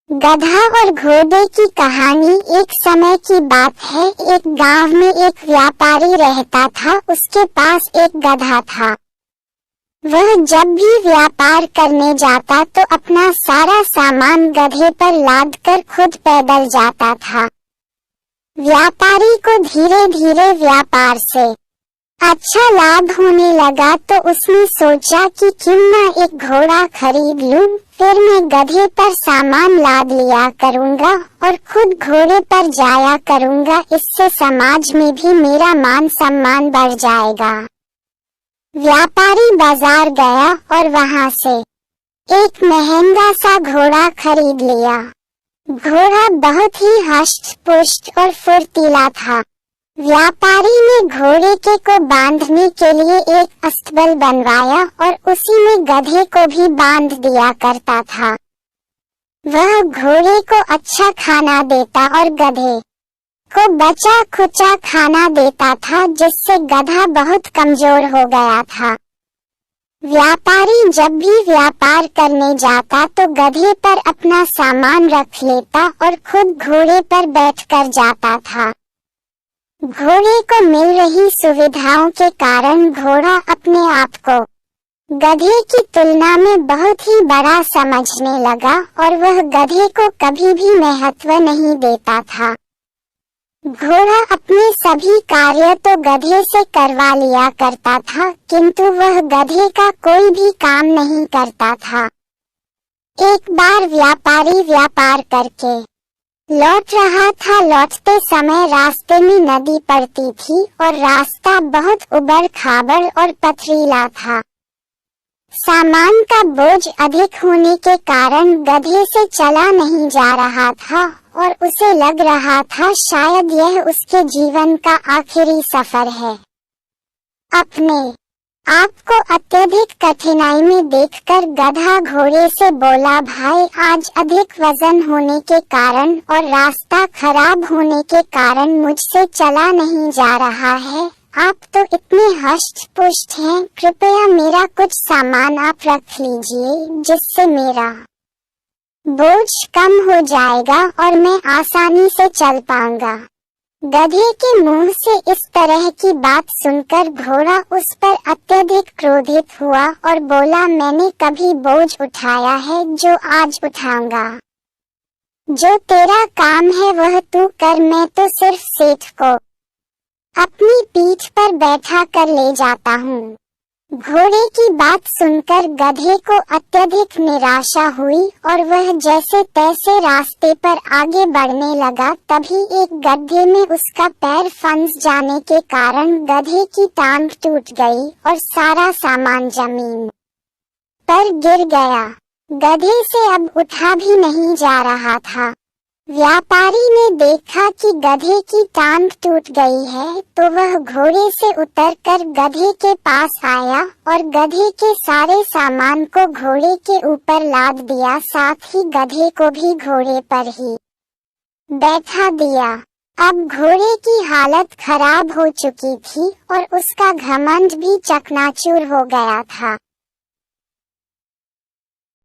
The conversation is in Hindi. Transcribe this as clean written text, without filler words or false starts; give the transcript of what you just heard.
गधा और घोड़े की कहानी। एक समय की बात है। एक गांव में एक व्यापारी रहता था। उसके पास एक गधा था। वह जब भी व्यापार करने जाता तो अपना सारा सामान गधे पर लाद कर खुद पैदल जाता था। व्यापारी को धीरे धीरे व्यापार से अच्छा लाभ होने लगा तो उसने सोचा कि क्यों न एक घोड़ा खरीद लूं। फिर मैं गधे पर सामान लाद लिया करूंगा और खुद घोड़े पर जाया करूंगा। इससे समाज में भी मेरा मान सम्मान बढ़ जाएगा। व्यापारी बाजार गया और वहां से एक महंगा सा घोड़ा खरीद लिया। घोड़ा बहुत ही हष्ट पुष्ट और फुर्तीला था। व्यापारी ने घोड़े को बांधने के लिए एक अस्तबल बनवाया और उसी में गधे को भी बांध दिया करता था। वह घोड़े को अच्छा खाना देता और गधे को बचा खुचा खाना देता था, जिससे गधा बहुत कमजोर हो गया था। व्यापारी जब भी व्यापार करने जाता तो गधे पर अपना सामान रख लेता और खुद घोड़े पर बैठकर जाता था। घोड़े को मिल रही सुविधाओं के कारण घोड़ा अपने आप को गधे की तुलना में बहुत ही बड़ा समझने लगा और वह गधे को कभी भी महत्व नहीं देता था। घोड़ा अपने सभी कार्य तो गधे से करवा लिया करता था, किंतु वह गधे का कोई भी काम नहीं करता था। एक बार व्यापारी व्यापार करके लौट रहा था। लौटते समय रास्ते में नदी पड़ती थी और रास्ता बहुत उबड़ खाबड़ और पथरीला था। सामान का बोझ अधिक होने के कारण गधे से चला नहीं जा रहा था और उसे लग रहा था शायद यह उसके जीवन का आखिरी सफर है। अपने आपको अत्यधिक कठिनाई में देखकर गधा घोड़े से बोला, भाई, आज अधिक वजन होने के कारण और रास्ता खराब होने के कारण मुझसे चला नहीं जा रहा है। आप तो इतने हष्ट पुष्ट हैं, कृपया मेरा कुछ सामान आप रख लीजिए, जिससे मेरा बोझ कम हो जाएगा और मैं आसानी से चल पाऊंगा। गधे के मुंह से इस तरह की बात सुनकर घोड़ा उस पर अत्यधिक क्रोधित हुआ और बोला, मैंने कभी बोझ उठाया है जो आज उठाऊंगा। जो तेरा काम है वह तू कर, मैं तो सिर्फ सेठ को अपनी पीठ पर बैठा कर ले जाता हूँ। घोड़े की बात सुनकर गधे को अत्यधिक निराशा हुई और वह जैसे तैसे रास्ते पर आगे बढ़ने लगा। तभी एक गड्ढे में उसका पैर फंस जाने के कारण गधे की टांग टूट गई और सारा सामान जमीन पर गिर गया। गधे से अब उठा भी नहीं जा रहा था। व्यापारी ने देखा कि गधे की टांग टूट गई है तो वह घोड़े से उतरकर गधे के पास आया और गधे के सारे सामान को घोड़े के ऊपर लाद दिया, साथ ही गधे को भी घोड़े पर ही बैठा दिया। अब घोड़े की हालत खराब हो चुकी थी और उसका घमंड भी चकनाचूर हो गया था।